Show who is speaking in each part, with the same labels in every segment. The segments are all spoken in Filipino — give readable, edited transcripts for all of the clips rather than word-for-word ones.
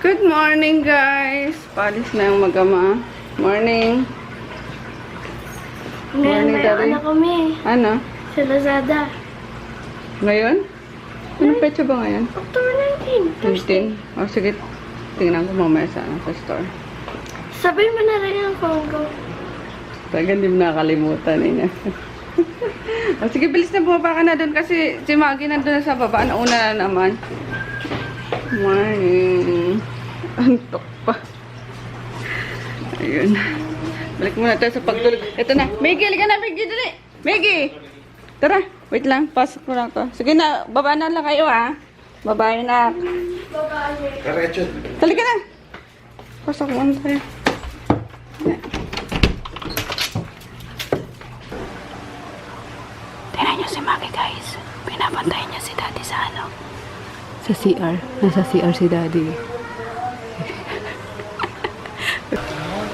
Speaker 1: Good morning, guys. Palis na yung magama. Morning.
Speaker 2: Ngayon
Speaker 1: Morning,
Speaker 2: may
Speaker 1: Daddy.
Speaker 2: ano kami.
Speaker 1: Ano?
Speaker 2: Sa Lazada.
Speaker 1: Ngayon? Anong petsa ba ngayon?
Speaker 2: October 19. Thursday.
Speaker 1: 15? O, sige. Tingnan ko mamaya sa store.
Speaker 2: Sabihin mo na rin ang phone ko.
Speaker 1: Talaga hindi mo nakakalimutan niya. O, sige, bilis na bumaba ka na doon kasi si Maggie nandun na sa baba. Nauna na naman. Morning. Antok pa. Ayun. Balik muna tayo sa pagtulog. Ito na. Maggie, halika na. Maggie, dali. Maggie! Tara. Wait lang. Pasok ko lang to. Sige na. Baba na lang kayo, ha. Babae na.
Speaker 3: Karetso.
Speaker 1: Halika na. Pasok muna tayo. Tingnan nyo si Maggie, guys. Pinapantayin niya si Daddy sa ano. Sa CR. Nasa CR si Daddy.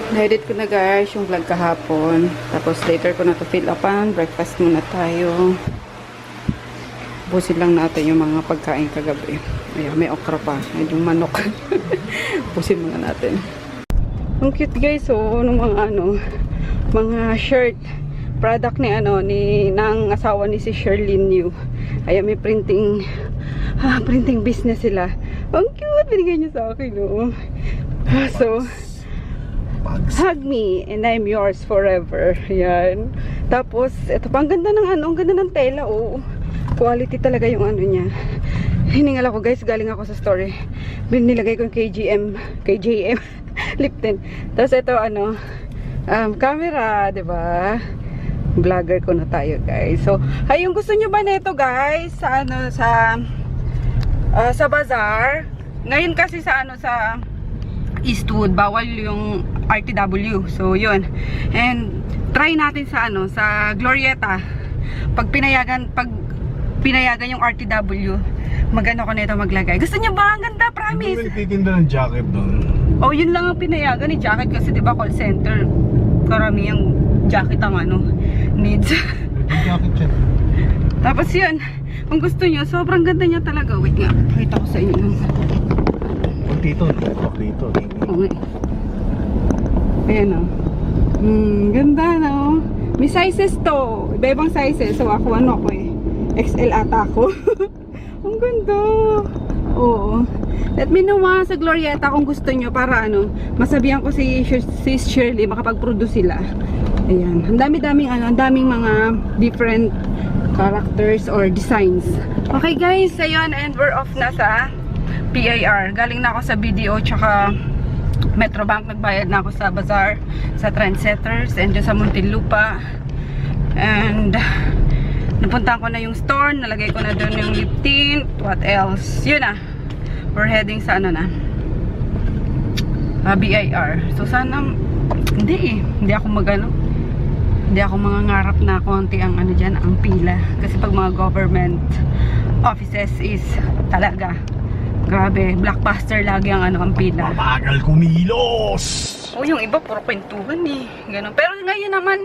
Speaker 1: Na-edit ko na guys yung vlog kahapon. Tapos later ko na to fill upan. Breakfast muna tayo. Busin lang natin yung mga pagkain kagabi. Ayan, may okra pa. Ayan yung manok. Busin muna natin. Ang cute guys, oh, ng mga ano, mga shirt. Product ni ano, ng asawa ni si Sherlyn New. Ayan, may printing business sila. Ang cute, binigay niya sa akin, oh. So, hug me and I'm yours forever. Yan. Tapos, ito pa, ang ganda ng ano, ang ganda ng tela, oh. Quality talaga yung ano niya. Hiningal ako guys, galing ako sa store. Nilagay ko yung KJM Lipton. Tapos ito ano, camera, 'di ba? Vlogger ko na tayo guys. So, ay yung gusto niyo ba nito guys sa ano sa bazaar? Ngayon kasi sa ano sa Eastwood bawal yung RTW. So, 'yun. And try natin sa ano sa Glorieta. Pag pinayagan yung RTW, magano ko nito maglagay. Gusto niyo ba? Ang ganda, promise.
Speaker 3: Hindi mo nagtitinda ng jacket doon.
Speaker 1: Oh, yun lang ang pinayagan ni jacket kasi 'di ba call center. Karamihang jacket ang ano needs.
Speaker 3: Jacket siya.
Speaker 1: Tapos yun, kung gusto niyo, sobrang ganda niya talaga. Wait nga, pakita ko sa inyo.
Speaker 3: Pag dito, dito.
Speaker 1: Okay. Ayan o. Ganda na o. May sizes to. Iba-ibang sizes. So ako ano ko XL ata ako. Ang ganda. Oo. Let me know sa Glorieta kung gusto nyo para ano, masabihan ko si Shirley makapag-produce sila. Ayan. Ang daming mga different characters or designs. Okay guys, ayun, and we're off na sa PIR. Galing na ako sa BDO tsaka Metrobank. Nagbayad na ako sa Bazaar, sa Trendsetters, and dyan sa Muntinlupa. And napuntahan ko na yung store, nalagay ko na doon yung lip tint. What else? Yun na. We're heading sa ano na? BIR. So sana, hindi ako hindi ako mangangarap na konti ang ano dyan, ang pila. Kasi pag mga government offices is talaga, grabe, blockbuster lagi ang ano, ang pila.
Speaker 3: Mabagal kumilos!
Speaker 1: O yung iba, puro kwentuhan ganun. Pero ngayon naman,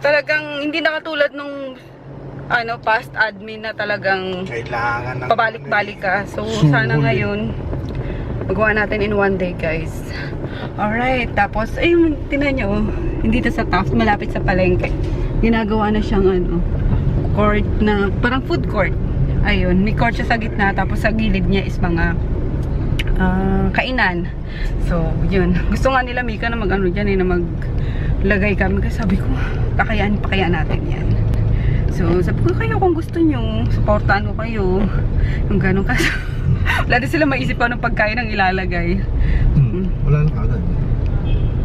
Speaker 1: talagang hindi na katulad nung ano, past admin na talagang
Speaker 3: Kailangan ng
Speaker 1: pabalik-balik ka. So, sana ngayon magawa natin in one day, guys. Alright, tapos, ayun, tinan nyo, hindi to sa Taft, malapit sa palengke. Ginagawa na siyang ano, court na, parang food court. Ayun, may court siya sa gitna, tapos sa gilid niya is mga kainan. So, yun. Gusto nga nila, Mika, na mag-ano dyan, na maglagay kami. Kasi sabi ko, kakayanin pa kaya natin yan. So, sabi ko kayo kung gusto nyo, supportan ko kayo. Yung ganun kasi. Wala din sila maisip ko anong pagkain ang ilalagay.
Speaker 3: Wala na kagad.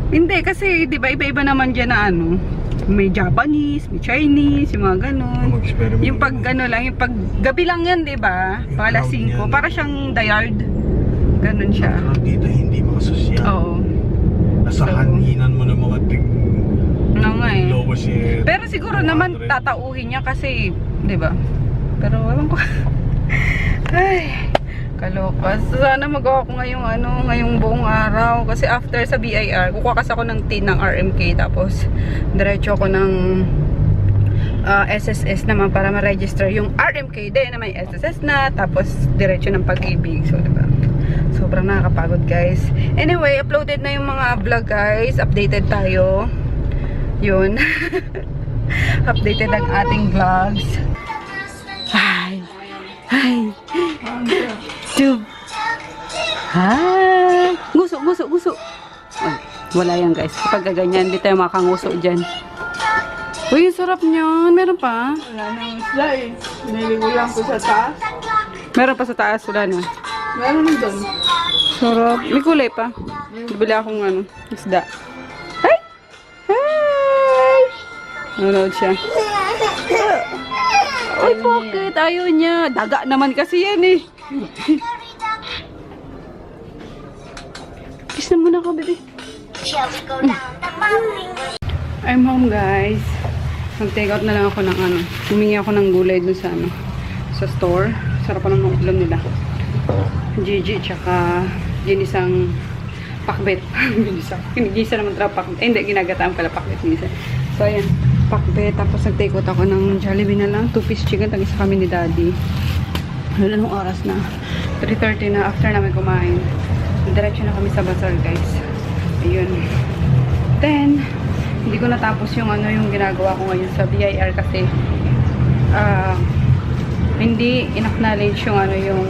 Speaker 1: Hindi, kasi di ba iba-iba naman dyan na ano. May Japanese, may Chinese, yung mga ganun. Yung pag ano lang, yung pag gabi lang yan, di ba? Pala 5. Para siyang dayard. Ganun siya.
Speaker 3: Dito hindi makasosyal.
Speaker 1: Oo.
Speaker 3: Nasa haninan mo ng mga
Speaker 1: No nga eh.
Speaker 3: lowest eh.
Speaker 1: Pero siguro naman tatauhin niya kasi, 'di ba? Pero ewan ko. Ay, kaloka. Sana magawa ko ngayong buong araw kasi after sa BIR, kukuha kasi ako ng tin ng RMK tapos diretso ako ng SSS naman para ma-register yung RMK din na may SSS na tapos diretso ng Pag-ibig. So, 'di ba? So, Sobrang nakakapagod guys. Anyway, uploaded na yung mga vlog guys. Updated tayo. Yun. Updated ang ating vlogs. Hi. Hi. Tube. Hi. Guso. Ay, wala yan guys. Kapag ganyan, hindi tayo makanguso dyan. Uy, yung sarap niyan. Meron pa?
Speaker 4: Wala nang isda eh. Niligo lang ko sa taas.
Speaker 1: Meron pa sa taas. Wala na.
Speaker 4: Meron nang doon.
Speaker 1: Sarap. May kulay pa. Bibili akong isda. Ay! Hi! Nanonood siya. Ay, bakit? Ayaw niya. Daga naman kasi yan eh. Kiss na muna ako, baby. I'm home, guys. Mag-take out na lang ako ng humingi ako ng gulay dun sa store. Sarap pa ng ulam nila. Gigi, tsaka ginisang pakbet. Ginigisa naman talaga pakbet. Hindi, ginagataan pala pakbet minsan. So, ayan. Pakbet. Tapos nag-take out ako ng Jollibee na lang. 2-piece chicken. Tag-isa kami ni Daddy. Wala nung oras na. 3:30 na after namin kumain. Diretso na kami sa bazaar, guys. Ayun. Then, hindi ko natapos yung yung ginagawa ko ngayon sa BIR kasi hindi in-acknowledge yung yung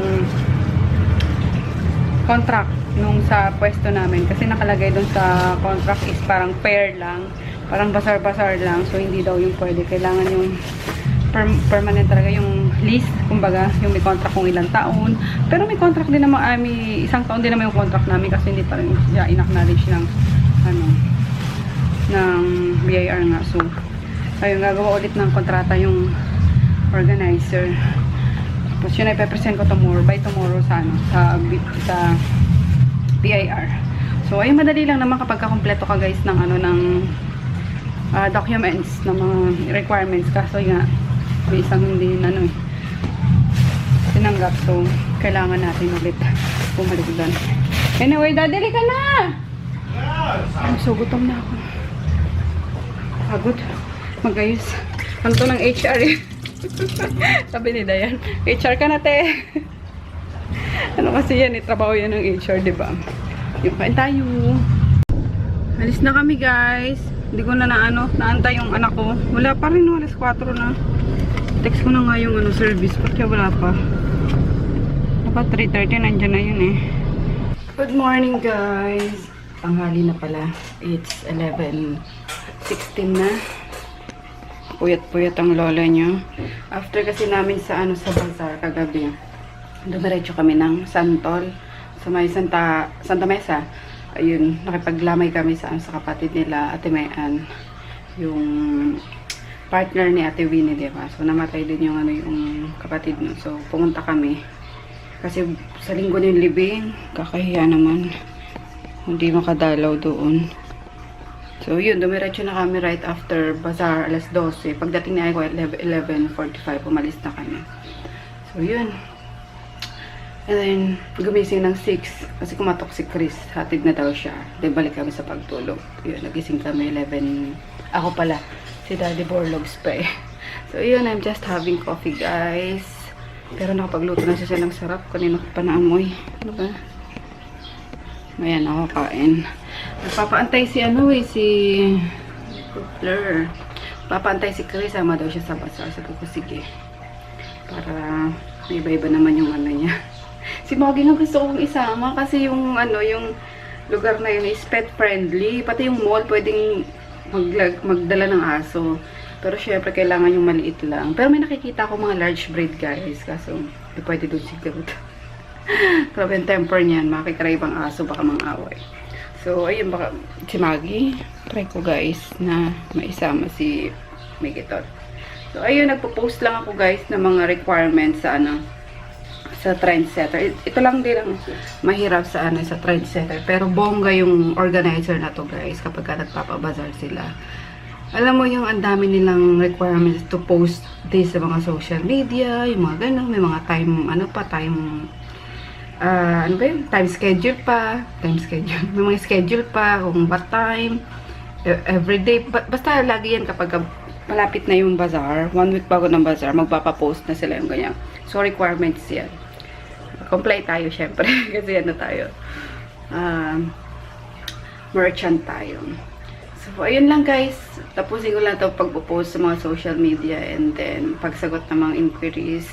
Speaker 1: contract nung sa pwesto namin kasi nakalagay dun sa contract is parang pair lang, parang basar-basar lang, so hindi daw yung pwede, kailangan yung permanent talaga yung list, kumbaga yung may contract kung ilang taon, pero may contract din naman, may isang taon din naman yung contract namin kasi hindi pa rin in-acknowledge ng ng BIR nga. So ayun, gagawa ulit ng kontrata yung organizer. Tapos yun ay pe-present ko tomorrow, by tomorrow sa sa BIR. So ayun, madali lang naman kapag kakompleto ka guys ng ng documents, ng mga requirements, kaso nga may isang hindi tinanggap, so kailangan natin ulit bumalik doon. Anyway, dadali ka na! I'm so gutom na ako. Pagod. Magayos. Ano to ng HR eh. Sabi ni Dayan, HR ka na te. Ano kasi yan eh, trabaho yan ng HR, diba? Yung kain tayo. Alis na kami guys. Hindi ko na naantay yung anak ko. Wala pa rin, alas 4 na. Text ko na nga yung service. Ba't kaya wala pa? Dapat 3:30, nandyan na yun eh. Good morning guys. Tanghali na pala. It's 11:16 na. Puyat-puyat ang lola nyo. After kasi namin sa sa bazaar kagabi, dumiretso kami ng Santol sa may Santa Mesa. Ayun, nakipaglamay kami sa kapatid nila, Ate Mayan, yung partner ni Ate Winnie, diba? So namatay din yung yung kapatid no. So pumunta kami kasi sa linggo na yung libing, kakahiya naman hindi makadalaw doon. So yun, dumiretso na kami right after bazaar, alas 12. Pagdating na ako at 11:45, umalis na kami. So yun. And then, gumising ng 6 kasi kumatok si Chris. Hatid na daw siya. Then balik kami sa pagtulog. Yun, nagising kami 11. Ako pala, si Daddy Borlogs pa eh. So yun, I'm just having coffee guys. Pero nakapagluto na siya ng sarap. Kanina ko pa naamoy. Ano ba? Ayan, ako kain. Nagpapaantay si si Fleur. Papaantay si Chris, sama daw siya sa bazaar. Sabi ko, sige. Para may iba-iba naman yung niya. Si Moggy nga gusto kong isama kasi yung yung lugar na yun is pet friendly. Pati yung mall pwedeng magdala ng aso. Pero syempre kailangan yung maliit lang. Pero may nakikita ako mga large breed guys. Kaso hindi pwede doon siguro. Grabe yung temper niyan. Makikaribang aso, baka mang-away. So, ayun, baka si Maggie, try ko guys na maisama si Migitot. So, ayun, nagpo-post lang ako guys ng mga requirements sa sa Trendsetter. Ito lang din ang mahirap sa sa Trendsetter. Pero bongga yung organizer na to guys kapag ka nagpapabazar sila. Alam mo yung ang dami nilang requirements to post this sa mga social media, yung mga ganun, may mga time, time schedule pa. May mga schedule pa kung what time, everyday. Basta lagi yan kapag malapit na yung bazaar. 1 week bago ng bazaar, magpapapost na sila yung ganyan. So, requirements yan. comply tayo syempre. Kasi ano tayo, merchant tayo. So, ayun lang guys. Tapusin ko lang ito pagpo-post sa mga social media and then pagsagot ng mga inquiries.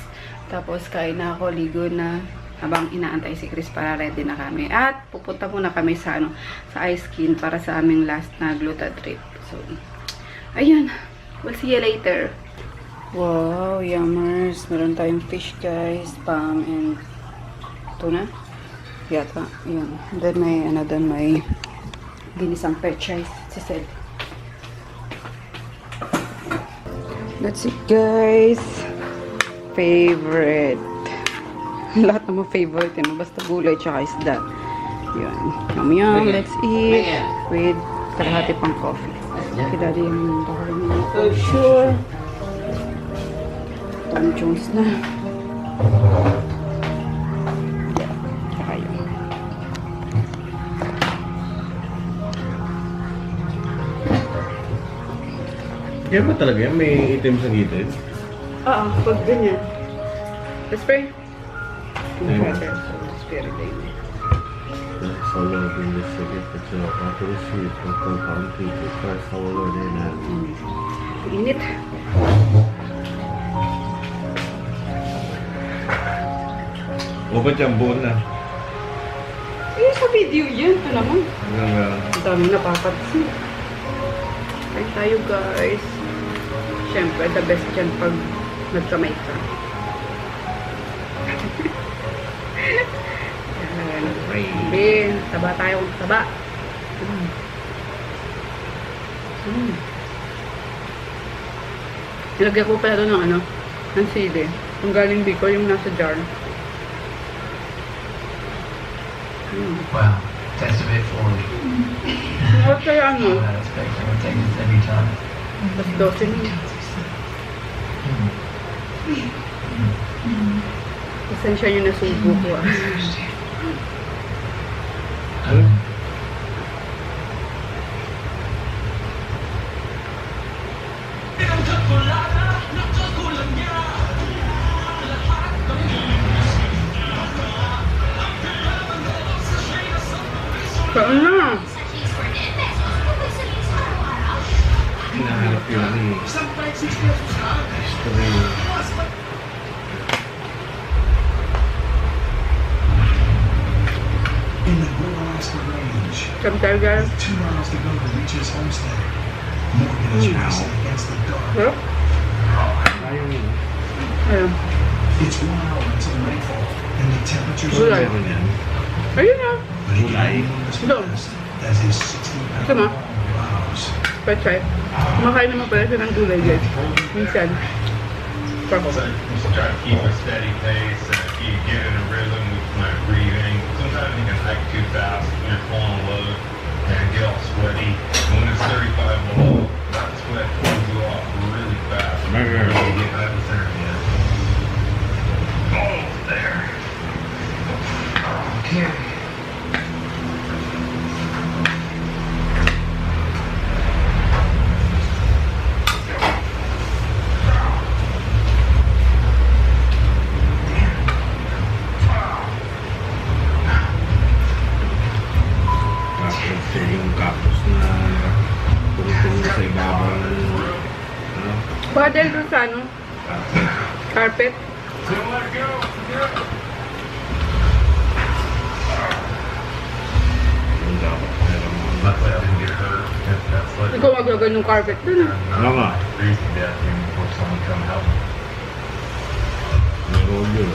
Speaker 1: Tapos kain na ako, ligo na habang inaantay si Chris para ready na kami. At pupunta muna kami sa sa iSkin para sa aming last na gluta trip. So, ayun. We'll see you later. Wow, yummers. Meron tayong fish guys, spam and tuna. Yata. Yun. Then may may ginisang pechay, si Sed. That's it guys. Favorite. Lahat naman favorite yun. Basta gulay tsaka isda. Yun. Yum yum. Let's eat. With kalahati pang coffee. Okay, daddy yung baharin mo. For sure. Tom Jones na. Yeah. Tsaka yun.
Speaker 3: Yan ba talaga yan? May itim sa gitid?
Speaker 1: Oo, pag ganyan. Let's pray.
Speaker 3: Amen.
Speaker 1: Spirit, amen.
Speaker 3: Christ our Lord, in this city, that you are about to receive from compound people. Christ our Lord, amen.
Speaker 1: Init.
Speaker 3: O ba't yung buon na?
Speaker 1: Eh, sa video yan. Ito naman.
Speaker 3: Hanggang
Speaker 1: Ang dami napapansin. Kain tayo guys. Siyempre, the best dyan pag nagkamay ka. Yan. Ben, taba tayo. Taba. Nilagyan ko pala doon ng ng sili. Kung galing Bicol, yung nasa jar.
Speaker 5: Wow, that's a bit flowy.
Speaker 1: What kaya
Speaker 5: I would expect it would take this every time.
Speaker 1: Tapos 12 na. Pasensya nyo na subo ko ah. Saan na?
Speaker 3: hinahanap yun ni
Speaker 6: In the Great Alaska Range,
Speaker 1: Come tayo guys.
Speaker 6: 2 miles to go to reach his homestead. Morgan is racing against the dark.
Speaker 1: Sarap?
Speaker 3: ayaw yun.
Speaker 1: Ayan.
Speaker 6: It's 1 hour until nightfall, and the temperatures
Speaker 1: Gulay.
Speaker 6: are
Speaker 3: Meron yan.
Speaker 1: Ayun na.
Speaker 6: but he ain't as
Speaker 1: Doon.
Speaker 6: fast as his 60-pound
Speaker 1: Tama.
Speaker 6: wows.
Speaker 1: Pechay. Kumakain naman pala siya ng gulay guys. Minsan. Purple.
Speaker 7: So just try to keep a steady pace, keep get in a rhythm with my breathing. Sometimes you can hike too fast when you're pulling a load and get all sweaty. When it's 35 below, that sweat pulls you off really fast.
Speaker 3: Right.
Speaker 7: You get hypothermia. Almost there. Okay.
Speaker 3: Tapos yung cactus na tungtong sa ibabaw ng ano,
Speaker 1: Badal doon sa ano? Carpet.
Speaker 3: yung dapat meron mga
Speaker 7: Luckily, I didn't get hurt. That's like
Speaker 1: Ikaw maglagay ng carpet doon.
Speaker 3: Ano nga?
Speaker 7: freeze to death even before someone come help me.
Speaker 3: Meron yun.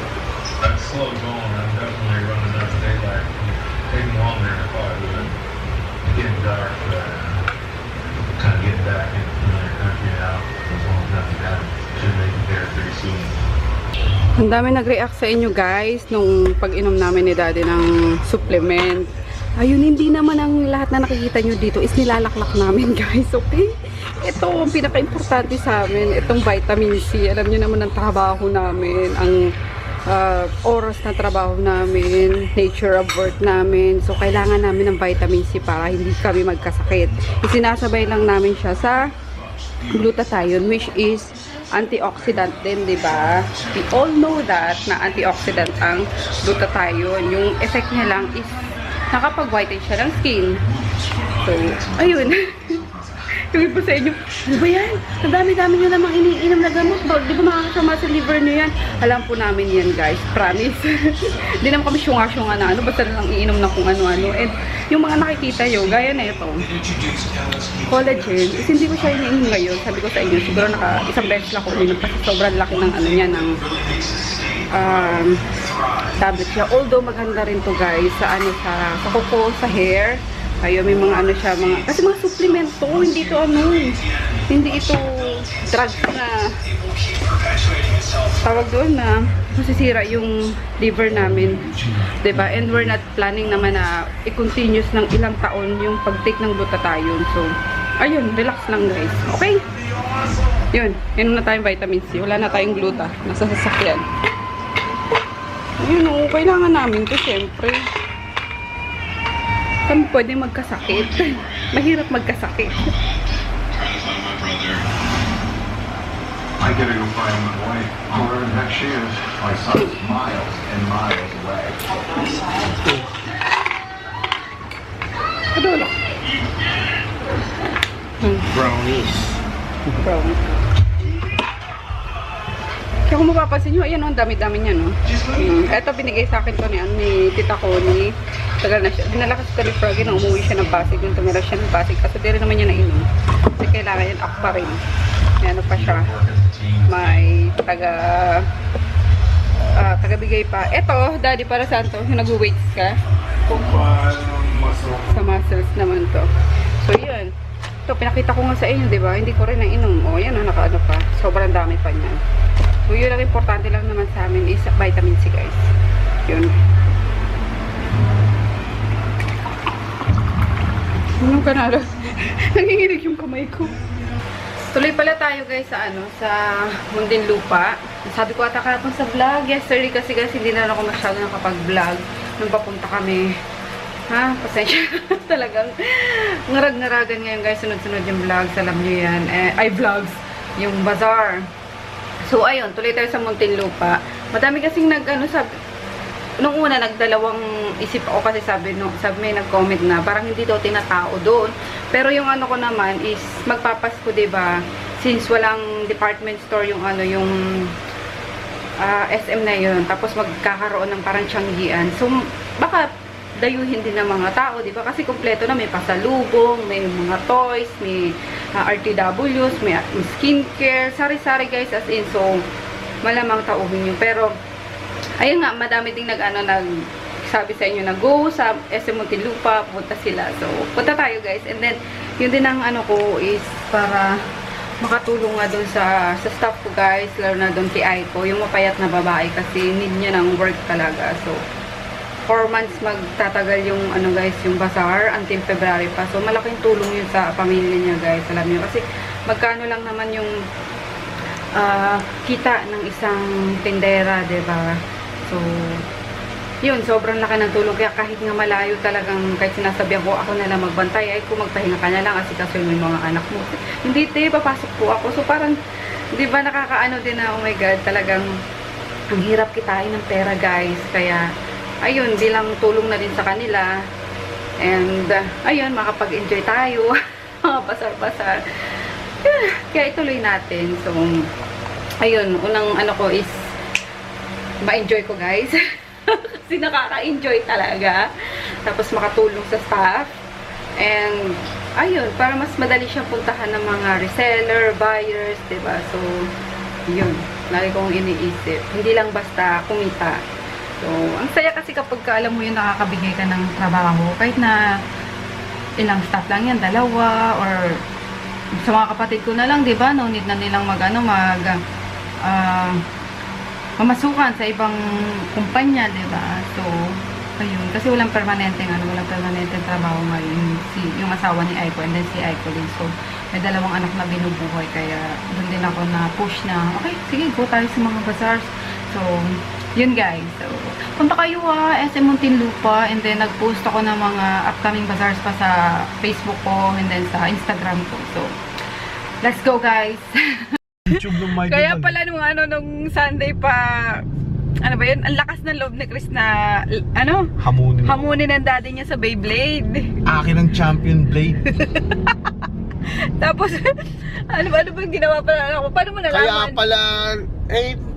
Speaker 7: I'm slow going. I'm definitely running out of daylight. Taking longer than I thought it would. Getting dark, but kind of getting back into familiar country now. As long as nothing happens, should make it there pretty soon.
Speaker 1: Ang dami nag-react sa inyo guys nung pag-inom namin ni Daddy ng supplement. Ayun, hindi naman ang lahat na nakikita nyo dito is nilalaklak namin guys, okay? Ito ang pinaka-importante sa amin, itong vitamin C. Alam nyo naman ang trabaho namin, ang oras na trabaho namin, nature of work namin. So, kailangan namin ng vitamin C para hindi kami magkasakit. Isinasabay lang namin siya sa glutathione, which is antioxidant din, di ba? We all know that na antioxidant ang glutathione. Yung effect niya lang is nakapag-whiten siya ng skin. So, ayun. Sabi po sa inyo, ano ba yan? Ang dami-dami nyo namang iniinom na gamot. Di ba makakasama sa liver nyo yan? Alam po namin yan, guys. Promise. Hindi naman kami syunga-syunga na ano. Basta lang iinom na kung ano-ano. And yung mga nakikita nyo, gaya na ito. Collagen. Is hindi ko siya iniinom ngayon. Sabi ko sa inyo, siguro isang beses lang ko iniinom kasi sobrang laki ng ano niya, ng tablet siya. Although maganda rin to guys sa ano, sa kuko, sa hair. Kayo may mga ano siya, kasi mga supplement to, hindi ito ano, hindi ito drugs na tawag doon na masisira yung liver namin, diba? And we're not planning naman na i-continuous ng ilang taon yung pag-take ng glutathione. So, ayun, relax lang guys. Okay? Yun, inom na tayong vitamin C. Wala na tayong gluta. Nasa sasakyan. Ayun o, kailangan namin to syempre. Kami pwede magkasakit. Mahirap magkasakit.
Speaker 5: I gotta go find my wife. Where the heck she is? My son's miles and miles away.
Speaker 1: Ano lang?
Speaker 3: Brownies.
Speaker 1: Brownies. Kaya kung mapapansin nyo, ayan o, ang dami-dami niya, no? Ito, binigay sa akin to ni tita ko, ni tagal na siya. Dinala kasi kali Froggy na umuwi siya ng Pasig. Yung tumira siya ng Pasig. Kasi di rin naman niya nainom. Kasi kailangan yan ako pa rin. May ano pa siya. May tagabigay pa. Ito, daddy, para saan to? Yung nag-weights ka? Sa muscles naman to. So, yun. Ito, pinakita ko nga sa inyo, di ba? Hindi ko rin nainom. O, yan, nakaano pa. Sobrang dami pa niyan. So, yun ang importante lang naman sa amin is vitamin C, guys. Yun. Anong kanala? Nanginginig yung kamay ko. Tuloy pala tayo guys sa ano, sa Muntinlupa. Sabi ko ata kahapon sa vlog. Yesterday kasi hindi na ako masyado nakapag-vlog. Nung papunta kami. Ha? Pasensya. Talagang ngarag-ngaragan ngayon guys. Sunod-sunod yung vlogs. Alam nyo yan. Ay, vlogs. Yung bazaar. So, ayun. Tuloy tayo sa Muntinlupa. Madami kasing nung una, nagdalawang isip ako kasi sabi may nag-comment na parang hindi daw tinatao doon. Pero yung ano ko naman is magpapasko, diba? Since walang department store yung ano, yung SM na yun. Tapos magkakaroon ng parang tiyanggian. So, baka dayuhin din ng mga tao, diba? Kasi kompleto na, may pasalubong, may mga toys, may RTWs, may skincare, sari-sari guys, as in. So, malamang tauhin yun. Pero, ayun nga, madami ding nagsabi sa inyo na go sa SM Muntinlupa, punta sila. So, punta tayo guys. And then, yun din ang ano ko is para makatulong nga doon sa staff ko guys, lalo na doon kay Aiko, yung mapayat na babae kasi need niya ng work talaga. So, 4 months magtatagal yung ano guys, yung bazaar until February pa. So, malaking tulong yun sa pamilya niya guys. Alam niyo kasi magkano lang naman yung kita ng isang tindera, diba? So, yun, sobrang laki ng tulong. Kaya kahit nga malayo talagang, kahit sinasabihan ko, ako na lang magbantay, ay kung magpahinga ka na lang, kasi kaso yung mga anak mo. Hindi, papasok po ako. So, parang, di ba, nakakaano din na, oh my God, talagang, ang hirap kitain ng pera, guys. Kaya, ayun, bilang tulong na din sa kanila. And, ayun, makapag-enjoy tayo. Mga basar-basar. Kaya ituloy natin. So, ayun, unang ano ko is, ma-enjoy ko, guys. Kasi nakaka-enjoy talaga. Tapos makatulong sa staff. And, ayun, para mas madali siyang puntahan ng mga reseller, buyers, diba? So, yun. Lagi kong iniisip. Hindi lang basta kumita. So, ang saya kasi kapag alam mo yun, nakakabigay ka ng trabaho. Kahit na ilang staff lang yan, 2, or sa mga kapatid ko na lang, diba? No need na nilang mamasukan sa ibang kumpanya, diba? So, ayun. Kasi walang permanenteng trabaho ngayon. Yung asawa ni Aiko, and then si Aiko din. So, may 2 anak na binubuhay. Kaya, doon din ako na push na, okay, sige, go tayo sa mga bazaars. So, yun guys. So, punta kayo SM Muntinlupa, and then nag-post ako ng mga upcoming bazaars pa sa Facebook ko, and then sa Instagram ko. So, let's go guys!
Speaker 3: YouTube ng Mighty
Speaker 1: Kaya
Speaker 3: Man.
Speaker 1: pala nung Sunday pa, ano ba yun? Ang lakas ng loob ni Chris na, hamunin ang daddy niya sa Beyblade.
Speaker 3: Akin ang champion blade.
Speaker 1: Tapos, ano ba yung ginawa pala ako? Paano mo
Speaker 3: Kaya
Speaker 1: nalaman?
Speaker 3: pala,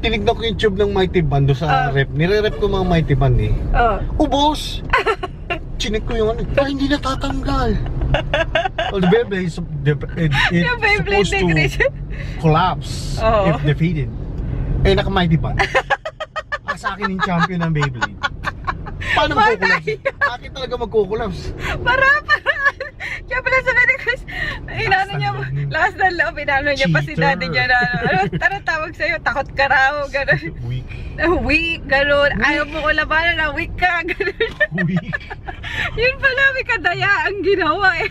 Speaker 3: tinignan ko yung tube ng Mighty Man doon sa rep. Nire-rep ko mga Mighty Man eh.
Speaker 1: Oh.
Speaker 3: Ubos! Chinik ko yung hindi natatanggal. Well, the Beyblade is
Speaker 1: Yung Beyblade
Speaker 3: supposed
Speaker 1: ni Chris.
Speaker 3: to collapse
Speaker 1: Oo.
Speaker 3: if defeated. Naka-Mighty Man. Sa akin yung champion ng Beyblade. Paano magkukulaps? Akin talaga magkukulaps.
Speaker 1: Para. Kaya pala sabi ni Chris, inano niya, lakas ng loob, inano niya pa si
Speaker 3: Cheater.
Speaker 1: daddy niya na, ano tawag sa'yo, takot ka raw, gano'n.
Speaker 3: Weak.
Speaker 1: Weak, gano'n. Ayaw mo ko labanan na weak ka, gano'n.
Speaker 3: Weak.
Speaker 1: Yun pala, may kadaya ang ginawa eh.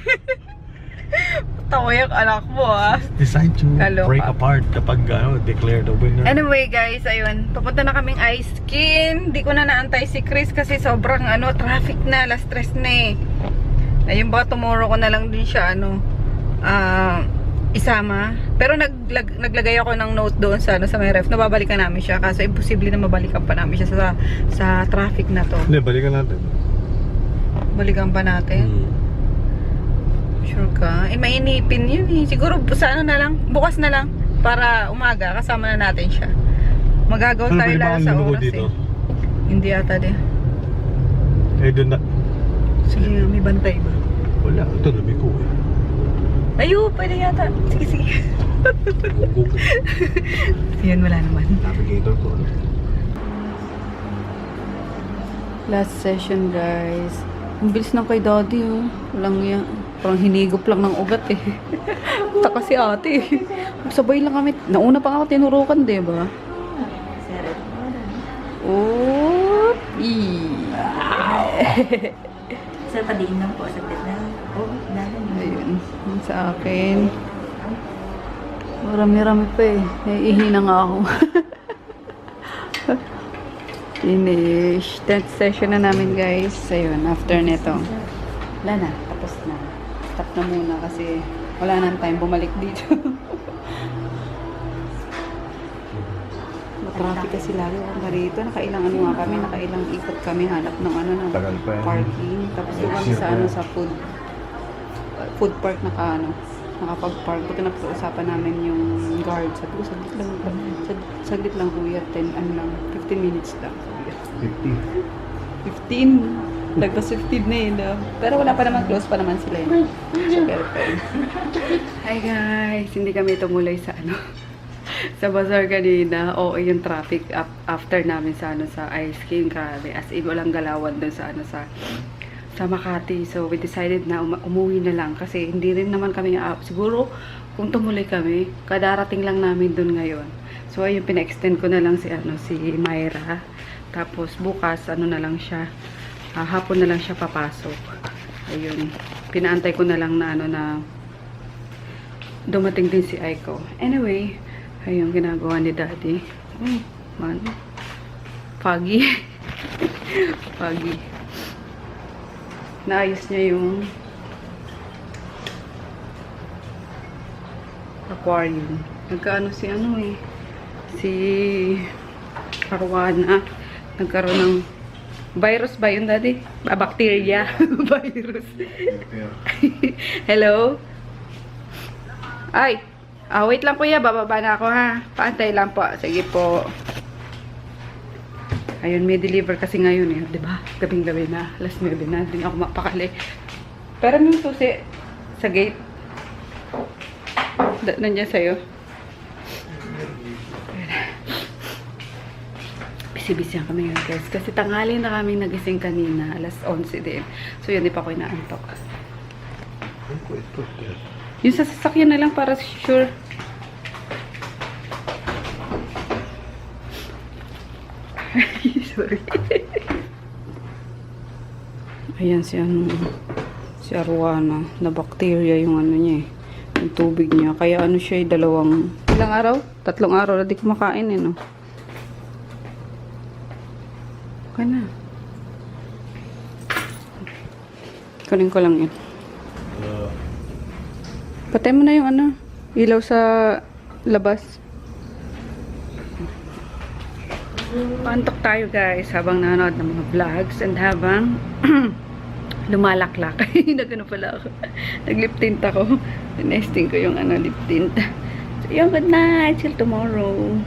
Speaker 1: Tawa yung anak mo ah.
Speaker 3: Decide to
Speaker 1: Kaloka.
Speaker 3: break apart kapag declare the winner.
Speaker 1: Anyway guys, ayun, papunta na kaming ice skin. Di ko na naantay si Chris kasi sobrang traffic na, last stress na eh. Ayun ba, tomorrow ko na lang din siya isama. Pero naglagay ako ng note doon sa sa may ref. Nababalikan namin siya kasi imposible na mabalikan pa namin siya sa traffic na to.
Speaker 3: Hindi, balikan natin.
Speaker 1: Balikan pa natin. Sure ka? Mainipin yun eh. Siguro sa na lang, bukas na lang para umaga kasama na natin siya. Magagaw tayo lang sa oras eh. Hindi ata din.
Speaker 3: Doon na.
Speaker 1: Sige nga, may bantay ba?
Speaker 3: Wala, ito lumiko eh.
Speaker 1: Ayo, pwede yata. Sige. Yan, wala naman.
Speaker 3: Navigator ko.
Speaker 1: Last session, guys. Ang bilis ng kay daddy, oh. Walang yan. Parang hinigop lang ng ugat, eh. Taka si ate, eh. Sabay lang kami. Nauna pa ako tinurukan, diba? Oh,
Speaker 8: Sir, padiin lang po. Saglit na. Oh, dahil.
Speaker 1: ayun. Yun sa akin. Marami-rami pa eh. Naiihi na nga ako. Finish. 10th session na namin guys. Ayun, after nito. Wala na. Tapos na. Stop na muna kasi wala nang time bumalik dito. Traffic kasi lalo ang rito. Nakailang nga kami. Nakailang ikot kami. Hanap ng ng
Speaker 3: Tagal pa yan.
Speaker 1: parking. Tapos doon kami sa food park nakapag-park. Buti na pag-usapan namin yung guard. Sabi ko, saglit lang kuya. 15 minutes lang. 15. Lagpas 15 na yun. Pero wala pa naman, close pa naman sila yun. So, perfect. Hi guys! Hindi kami tumuloy sa sa bazaar kanina. Oo, yung traffic after namin sa ice cream. Grabe. As in, walang galawan dun sa Makati. So, we decided na umuwi na lang kasi hindi rin naman kami siguro kung tumuloy kami, kadarating lang namin dun ngayon. So, ayun, pina-extend ko na lang si Myra. Tapos, bukas, na lang siya, hapon na lang siya papasok. Ayun, pinaantay ko na lang na dumating din si Aiko. Anyway, ayun, ginagawa ni Daddy. Man. Foggy. Foggy. Naayos niya yung aquarium. Nagkaano si Arwana. Nagkaroon ng virus ba yun, Daddy? Bacteria. Virus. Hello? Ay! Wait lang kuya. Bababa na ako ha. Paantay lang po. Sige po. Ayun, may deliver kasi ngayon eh. Diba? Gabing-gabi na. Alas 9 na. Hindi ako mapakali. Pero may susi sa gate. Nandiyan sa'yo. Busy-busy kami ngayon guys. Kasi tanghali na kami nagising kanina. Alas 11 din. So yun, di pa ako inaantok. Yung sa sasakyan na lang para sure. Sorry. Ayan si Arwana. Na bacteria yung niya eh. Yung tubig niya. Kaya siya ilang araw? 3 araw na di kumakain eh, no? Okay na. Kunin ko lang yun. Patay mo na yung ilaw sa labas. Paantok tayo guys habang nanonood ng mga vlogs and habang lumalaklak. Nagano pala ako. Nag-lip tint ako. Tinesting ko yung lip tint. So, yun, good night. Till tomorrow.